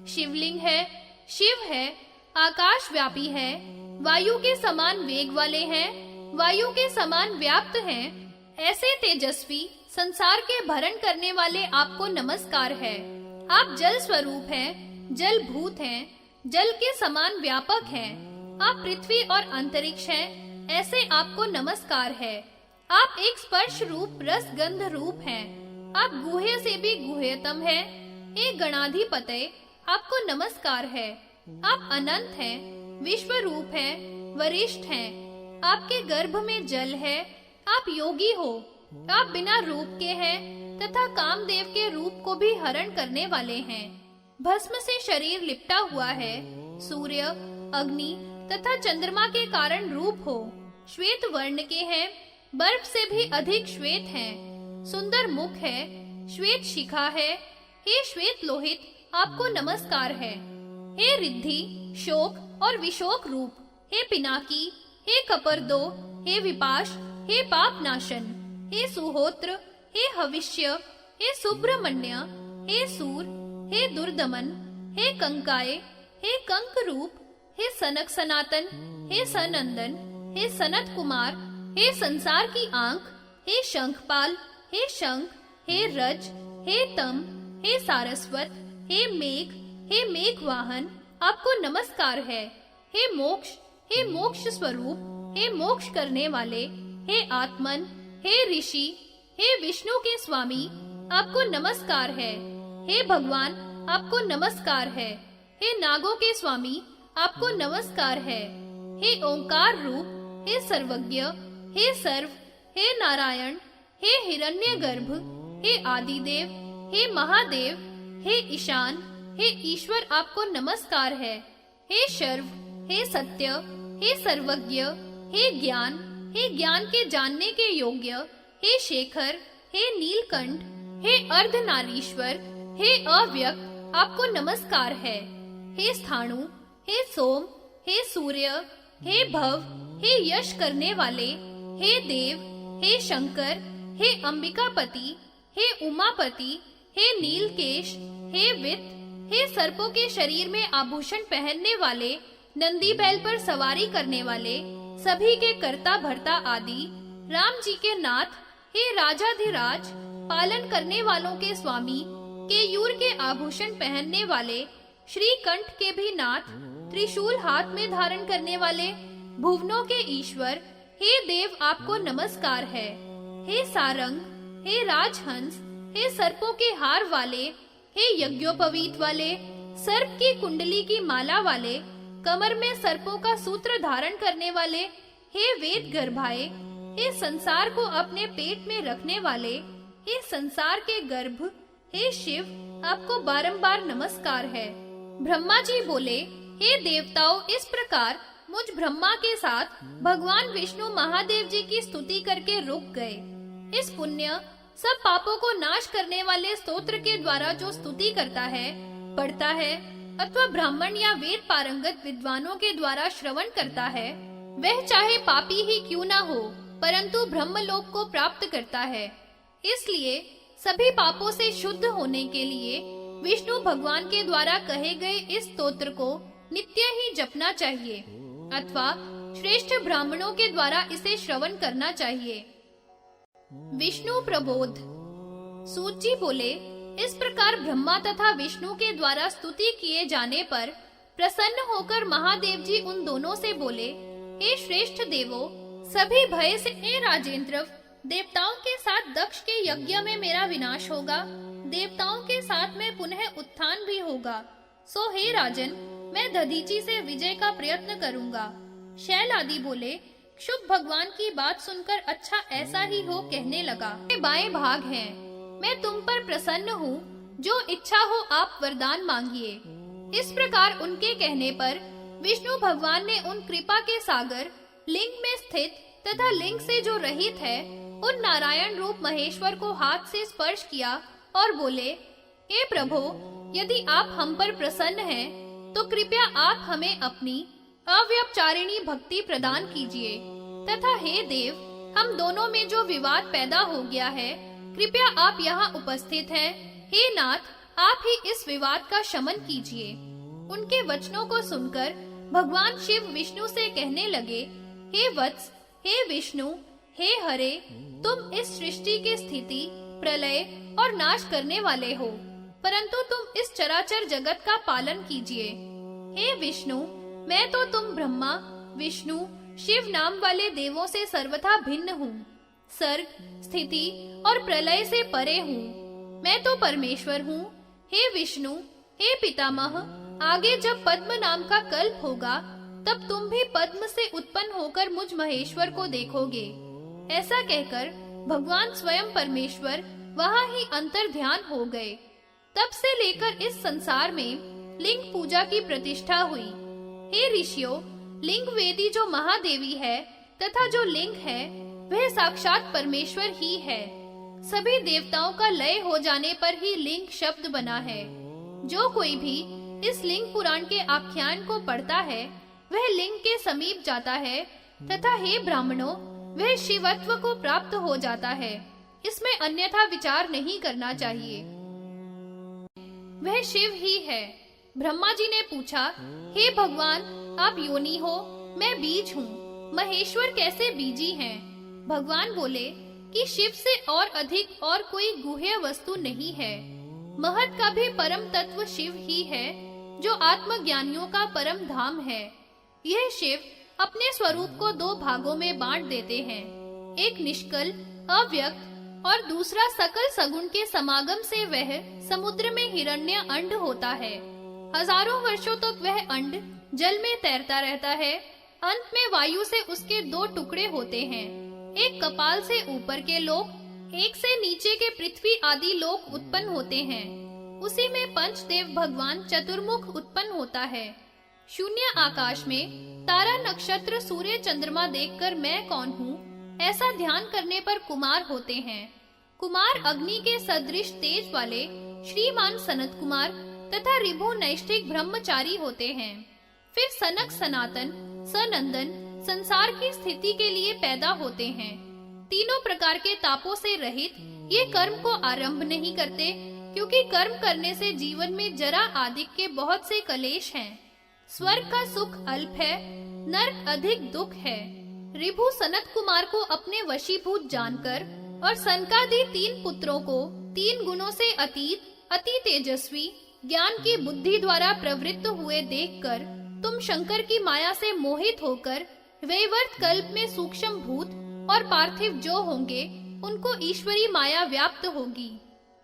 शिवलिंग है, शिव है, आकाश व्यापी है, वायु के समान वेग वाले हैं, वायु के समान व्याप्त हैं, ऐसे तेजस्वी संसार के भरण करने वाले आपको नमस्कार है। आप जल स्वरूप हैं, जल भूत हैं, जल के समान व्यापक हैं, आप पृथ्वी और अंतरिक्ष हैं, ऐसे आपको नमस्कार है। आप एक स्पर्श रूप रस गंध रूप हैं, आप गुह्य से भी गुह्यतम हैं, एक गणाधिपते, आपको नमस्कार है। आप अनंत हैं, विश्व रूप हैं, वरिष्ठ हैं, आपके गर्भ में जल है, आप योगी हो, आप बिना रूप के हैं तथा कामदेव के रूप को भी हरण करने वाले हैं। भस्म से शरीर लिपटा हुआ है, सूर्य, अग्नि तथा चंद्रमा के कारण रूप हो, श्वेत वर्ण के हैं, बर्फ से भी अधिक श्वेत हैं, सुंदर मुख है, श्वेत शिखा है, हे श्वेत लोहित, आपको नमस्कार है। हे रिद्धि, शोक और विशोक रूप, हे पिनाकी, हे कपर्दो, हे विपाश, हे पाप नाशन, हे सुहोत्र, हे हविष्य, हे सुब्रमण्य, हे सूर, हे दुर्दमन, हे कंकाय, हे कंक रूप, हे सनक सनातन, हे सनंदन, हे सनत कुमार, हे संसार की आंख, हे शंखपाल, हे शंख, हे रज, हे तम, हे सारस्वत, हे मेघ वाहन, आपको नमस्कार है। हे मोक्ष स्वरूप, हे मोक्ष करने वाले, हे आत्मन, हे ऋषि, हे विष्णु के स्वामी, आपको नमस्कार है। हे भगवान, आपको नमस्कार है। हे नागों के स्वामी, आपको नमस्कार है। हे ओंकार रूप, हे सर्वज्ञ, हे सर्व, हे नारायण, हे हिरण्यगर्भ, हे आदिदेव, हे महादेव, हे ईशान, हे ईश्वर, आपको नमस्कार है। हे शर्व, हे सत्य, हे सर्वज्ञ, हे ज्ञान के जानने के योग्य, हे शेखर, हे नीलकंठ, हे अर्धनारीश्वर, हे अव्यक्त, आपको नमस्कार है। हे स्थाणु, हे सोम, हे सूर्य, हे भव, हे यश करने वाले, हे देव, हे शंकर, हे अंबिकापति, हे उमापति, हे नीलकेश, हे वित्त, हे सर्पों के शरीर में आभूषण पहनने वाले, नंदी बैल पर सवारी करने वाले, सभी के कर्ता भर्ता आदि, राम जी के नाथ, हे राजाधिराज, पालन करने वालों के स्वामी, केयूर के आभूषण पहनने वाले, श्रीकंठ के भी नाथ, त्रिशूल हाथ में धारण करने वाले, भुवनों के ईश्वर, हे देव, आपको नमस्कार है। हे सारंग, हे राजहंस, हे सर्पों के हार वाले, हे यज्ञोपवीत वाले, सर्प की कुंडली की माला वाले, कमर में सर्पों का सूत्र धारण करने वाले, हे वेद गर्भाए, हे संसार को अपने पेट में रखने वाले, हे संसार के गर्भ, हे शिव, आपको बारंबार नमस्कार है। ब्रह्मा जी बोले, हे देवताओं, इस प्रकार मुझ ब्रह्मा के साथ भगवान विष्णु महादेव जी की स्तुति करके रुक गए। इस पुण्य सब पापों को नाश करने वाले स्तोत्र के द्वारा जो स्तुति करता है, पढ़ता है अथवा ब्राह्मण या वेद पारंगत विद्वानों के द्वारा श्रवण करता है, वह चाहे पापी ही क्यों न हो, परंतु ब्रह्मलोक को प्राप्त करता है। इसलिए सभी पापों से शुद्ध होने के लिए विष्णु भगवान के द्वारा कहे गए इस स्तोत्र को नित्य ही जपना चाहिए अथवा श्रेष्ठ ब्राह्मणों के द्वारा इसे श्रवण करना चाहिए। विष्णु प्रबोध। सूत जी बोले, इस प्रकार ब्रह्मा तथा विष्णु के द्वारा स्तुति किए जाने पर प्रसन्न होकर महादेव जी उन दोनों से बोले, हे श्रेष्ठ देवो, सभी भय से, हे राजेंद्र, देवताओं के साथ दक्ष के यज्ञ में मेरा विनाश होगा, देवताओं के साथ में पुनः उत्थान भी होगा। सो हे राजन, मैं दधीचि से विजय का प्रयत्न करूंगा। शैल आदि बोले, शुभ भगवान की बात सुनकर अच्छा ऐसा ही हो कहने लगा। बाएं भाग हैं, मैं तुम पर प्रसन्न हूँ, जो इच्छा हो आप वरदान मांगिए। इस प्रकार उनके कहने पर विष्णु भगवान ने उन कृपा के सागर, लिंग में स्थित तथा लिंग से जो रहित है, उन नारायण रूप महेश्वर को हाथ से स्पर्श किया और बोले, हे प्रभो, यदि आप हम पर प्रसन्न हैं, तो कृपया आप हमें अपनी अव्यभिचारिणी भक्ति प्रदान कीजिए तथा हे देव, हम दोनों में जो विवाद पैदा हो गया है, कृपया आप यहाँ उपस्थित हैं। हे नाथ, आप ही इस विवाद का शमन कीजिए। उनके वचनों को सुनकर भगवान शिव विष्णु से कहने लगे, हे वत्स, हे विष्णु, हे हरे, तुम इस सृष्टि की स्थिति, प्रलय और नाश करने वाले हो, परंतु तुम इस चराचर जगत का पालन कीजिए। हे विष्णु, मैं तो तुम ब्रह्मा, विष्णु, शिव नाम वाले देवों से सर्वथा भिन्न हूँ, सर्ग, स्थिति और प्रलय से परे हूँ। मैं तो परमेश्वर हूँ। हे विष्णु, हे पितामह, आगे जब पद्म नाम का कल्प होगा, तब तुम भी पद्म से उत्पन्न होकर मुझ महेश्वर को देखोगे। ऐसा कहकर भगवान स्वयं परमेश्वर वहाँ ही अंतर ध्यान हो गए। तब से लेकर इस संसार में लिंग पूजा की प्रतिष्ठा हुई। हे ऋषियों, लिंग वेदी जो महादेवी है तथा जो लिंग है वह साक्षात परमेश्वर ही है। सभी देवताओं का लय हो जाने पर ही लिंग शब्द बना है। जो कोई भी इस लिंग पुराण के आख्यान को पढ़ता है वह लिंग के समीप जाता है तथा हे ब्राह्मणों, वह शिवत्व को प्राप्त हो जाता है। इसमें अन्यथा विचार नहीं करना चाहिए। वह शिव ही है। ब्रह्मा जी ने पूछा, हे भगवान, आप योनि हो, मैं बीज हूँ, महेश्वर कैसे बीजी हैं? भगवान बोले कि शिव से और अधिक और कोई गुह्य वस्तु नहीं है। महत का भी परम तत्व शिव ही है, जो आत्मज्ञानियों का परम धाम है। यह शिव अपने स्वरूप को दो भागों में बांट देते हैं, एक निष्कल अव्यक्त और दूसरा सकल सगुण के समागम से वह समुद्र में हिरण्य अंड होता है। हजारों वर्षों तक वह अंड जल में तैरता रहता है। अंत में वायु से उसके दो टुकड़े होते हैं, एक कपाल से ऊपर के लोक, एक से नीचे के पृथ्वी आदि लोक उत्पन्न होते हैं। उसी में पंचदेव भगवान चतुर्मुख उत्पन्न होता है। शून्य आकाश में तारा नक्षत्र सूर्य चंद्रमा देखकर मैं कौन हूँ ऐसा ध्यान करने पर कुमार होते हैं। कुमार अग्नि के सदृश तेज वाले श्रीमान सनत कुमार तथा रिभु नैष्ठिक ब्रह्मचारी होते हैं। फिर सनक सनातन सनंदन संसार की स्थिति के लिए पैदा होते हैं। तीनों प्रकार के तापों से रहित ये कर्म को आरंभ नहीं करते, क्योंकि कर्म करने से जीवन में जरा आदि के बहुत से कलेश हैं। स्वर्ग का सुख अल्प है, नरक अधिक दुख है। रिभु सनत कुमार को अपने वशीभूत जानकर और सनकादि तीन पुत्रों को तीन गुणों से अतीत अति तेजस्वी ज्ञान की बुद्धि द्वारा प्रवृत्त हुए देखकर तुम शंकर की माया से मोहित होकर वैवर्त कल्प में सूक्ष्म भूत और पार्थिव जो होंगे उनको ईश्वरी माया व्याप्त होगी।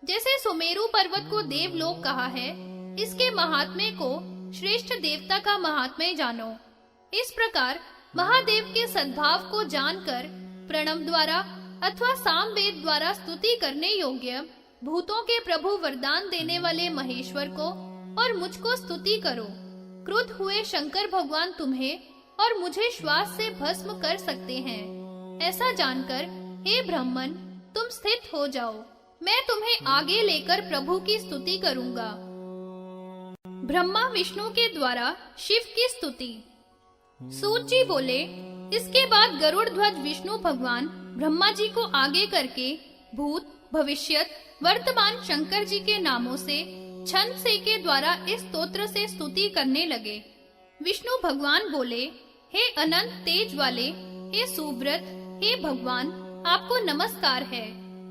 जैसे सुमेरु पर्वत को देवलोक कहा है, इसके महात्म्य को श्रेष्ठ देवता का महात्म्य जानो। इस प्रकार महादेव के सद्भाव को जानकर प्रणव द्वारा अथवा सामवेद द्वारा स्तुति करने योग्य भूतों के प्रभु वरदान देने वाले महेश्वर को और मुझको स्तुति करो। क्रुद्ध हुए शंकर भगवान तुम्हें और मुझे श्वास से भस्म कर सकते हैं। ऐसा जानकर हे ब्राह्मण, तुम स्थित हो जाओ, मैं तुम्हें आगे लेकर प्रभु की स्तुति करूंगा। ब्रह्मा विष्णु के द्वारा शिव की स्तुति। सूत जी बोले, इसके बाद गरुड़ ध्वज विष्णु भगवान ब्रह्मा जी को आगे करके भूत भविष्यत वर्तमान शंकर जी के नामों से छंद से के द्वारा इस स्तोत्र से स्तुति करने लगे। विष्णु भगवान बोले, हे अनंत तेज वाले, हे सुव्रत, हे भगवान, आपको नमस्कार है।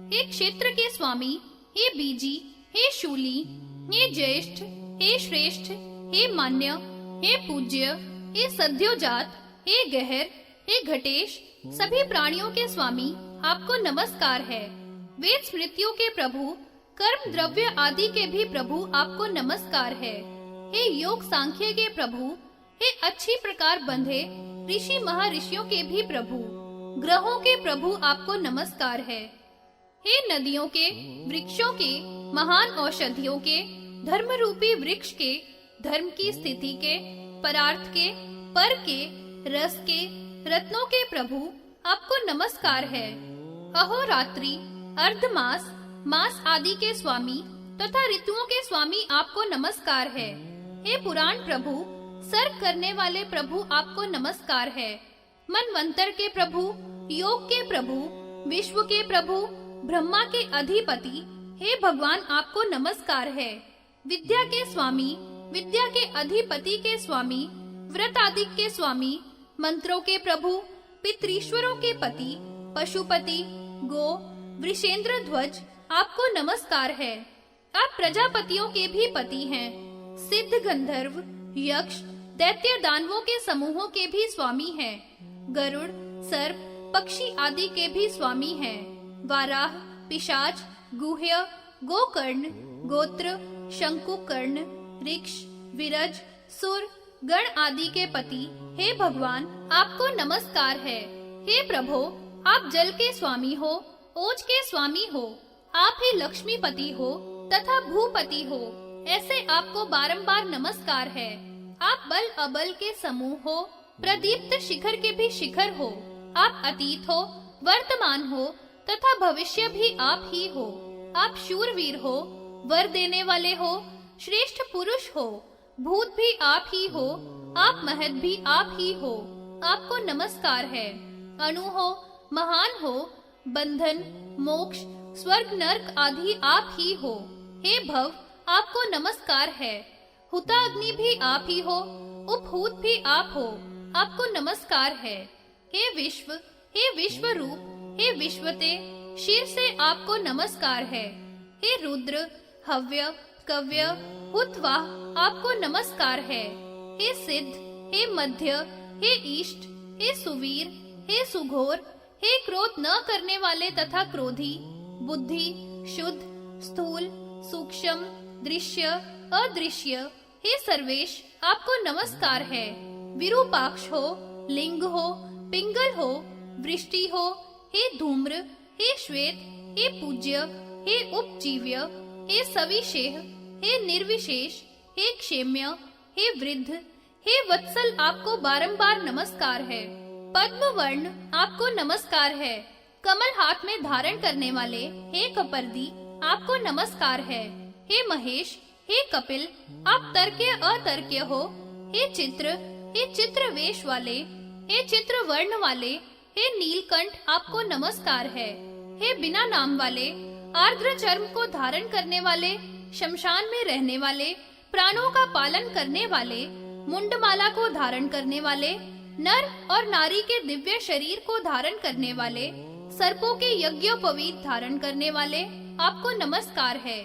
हे क्षेत्र के स्वामी, हे बीजी, हे शूली, हे ज्येष्ठ, हे श्रेष्ठ, हे मान्य, हे पूज्य, हे सद्योजात, हे गहर, हे घटेश, सभी प्राणियों के स्वामी, आपको नमस्कार है। वेद स्मृतियों के प्रभु, कर्म द्रव्य आदि के भी प्रभु, आपको नमस्कार है। हे योग सांख्य के प्रभु, हे अच्छी प्रकार बंधे ऋषि महर्षियों के भी प्रभु, ग्रहों के प्रभु, आपको नमस्कार है। हे नदियों के, वृक्षों के, महान औषधियों के, धर्म रूपी वृक्ष के, धर्म की स्थिति के, परार्थ के, पर के, रस के, रत्नों के प्रभु, आपको नमस्कार है। अहोरात्रि, अर्धमास, मास आदि के स्वामी तथा ऋतुओं के स्वामी, आपको नमस्कार है। हे पुराण प्रभु, सर्ग करने वाले प्रभु, आपको नमस्कार है। मनवंतर के प्रभु, योग के प्रभु, विश्व के प्रभु, ब्रह्मा के अधिपति, हे भगवान, आपको नमस्कार है। विद्या के स्वामी, विद्या के अधिपति के स्वामी, व्रत आदि के स्वामी, मंत्रों के प्रभु, पितृश्वरों के पति, पशुपति, गो, वृषेंद्र ध्वज, आपको नमस्कार है। आप प्रजापतियों के भी पति हैं। सिद्ध गंधर्व, यक्ष, दैत्य दानवों के समूहों के भी स्वामी हैं। गरुड़, सर्प, पक्षी आदि के भी स्वामी हैं। वाराह, पिशाच, गुह्य, गोकर्ण, गोत्र, शंकुकर्ण, ऋक्ष, विरज, सुर, गण आदि के पति, हे भगवान, आपको नमस्कार है। हे प्रभो, आप जल के स्वामी हो, ओज के स्वामी हो, आप ही लक्ष्मीपति हो, तथा भूपति हो, ऐसे आपको बारंबार नमस्कार है। आप बल अबल के समूह हो, प्रदीप्त शिखर के भी शिखर हो। आप अतीत हो, वर्तमान हो तथा भविष्य भी आप ही हो। आप शूरवीर हो, वर देने वाले हो, श्रेष्ठ पुरुष हो। भूत भी आप ही हो, आप महत भी आप ही हो। आपको नमस्कार है। अणु हो, महान हो, बंधन, मोक्ष, स्वर्ग नर्क आदि आप ही हो। हे भव, आपको नमस्कार है। हुता अग्नि भी आप ही हो, उपहूत भी आप हो। आपको नमस्कार है। हे विश्व, हे विश्व रूप, हे विश्वते, शीर से आपको नमस्कार है। हे रुद्र, हव्य, कव्य, हुतवाह, आपको नमस्कार है। हे सिद्ध, हे मध्य, हे इष्ट, हे सुवीर, हे सुघोर, हे क्रोध न करने वाले तथा क्रोधी, बुद्धि, शुद्ध, स्थूल, सूक्ष्म, दृश्य, अदृश्य, हे सर्वेश, आपको नमस्कार है। विरूपाक्ष हो, लिंग हो, पिंगल हो, वृष्टि हो, हे धूम्र, हे श्वेत, हे पूज्य, हे उपजीव्य, हे सविशेष, हे निर्विशेष, हे क्षेम्य, हे वृद्ध, हे वत्सल, आपको बारंबार नमस्कार है। पद्म वर्ण, आपको नमस्कार है। कमल हाथ में धारण करने वाले, हे कपर्दी, आपको नमस्कार है। हे महेश, हे कपिल, आप तर्क्य अतर्क्य हो। हे चित्र वेश वाले, हे चित्र वर्ण वाले, हे नीलकंठ, आपको नमस्कार है। हे बिना नाम वाले, आर्द्र चर्म को धारण करने वाले, शमशान में रहने वाले, प्राणों का पालन करने वाले, मुंडमाला को धारण करने वाले, नर और नारी के दिव्य शरीर को धारण करने वाले, सर्पों के यज्ञोपवीत धारण करने वाले, आपको नमस्कार है।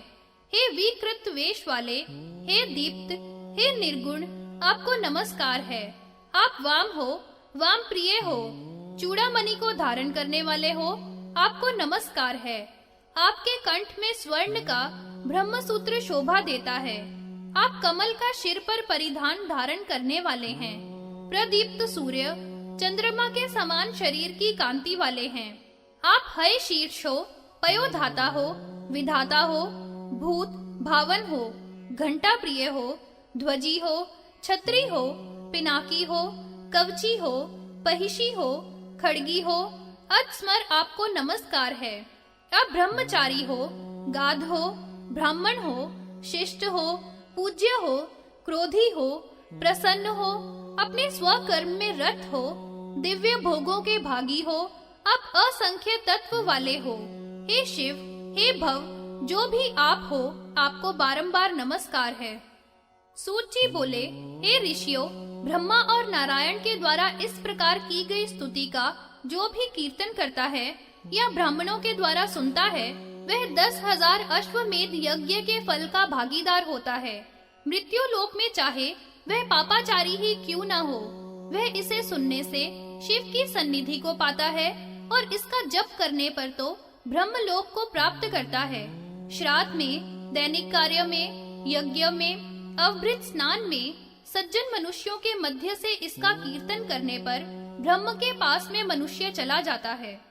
हे विकृत वेश वाले, हे दीप्त, हे निर्गुण, आपको नमस्कार है। आप वाम हो, वाम प्रिय हो, चूड़ामणि को धारण करने वाले हो, आपको नमस्कार है। आपके कंठ में स्वर्ण का ब्रह्म सूत्र शोभा देता है। आप कमल का सिर पर परिधान धारण करने वाले हैं। प्रदीप्त सूर्य, चंद्रमा के समान शरीर की कांति वाले हैं। आप हय शीर्ष हो, पयोधाता हो, विधाता हो, भूत भावन हो, घंटा प्रिय हो, ध्वजी हो, छत्री हो, पिनाकी हो, कवची हो, पहिषी हो, खड़गी हो, अत्स्मर, आपको नमस्कार है। आप ब्रह्मचारी हो, गाध हो, ब्राह्मण हो, शिष्ट हो, पूज्य हो, क्रोधी हो, प्रसन्न हो, अपने स्वकर्म में रत हो, दिव्य भोगों के भागी हो, आप असंख्य तत्व वाले हो। हे शिव, हे भव, जो भी आप हो, आपको बारंबार नमस्कार है। सूत जी बोले, हे ऋषियों, ब्रह्मा और नारायण के द्वारा इस प्रकार की गई स्तुति का जो भी कीर्तन करता है या ब्राह्मणों के द्वारा सुनता है, वह 10,000 अश्वमेध यज्ञ के फल का भागीदार होता है। मृत्यु लोक में चाहे वह पापाचारी ही क्यों न हो, वह इसे सुनने से शिव की सन्निधि को पाता है और इसका जप करने पर तो ब्रह्मलोक को प्राप्त करता है। श्राद्ध में, दैनिक कार्य में, यज्ञ में, अवभृत स्नान में, सज्जन मनुष्यों के मध्य से इसका कीर्तन करने पर ब्रह्म के पास में मनुष्य चला जाता है।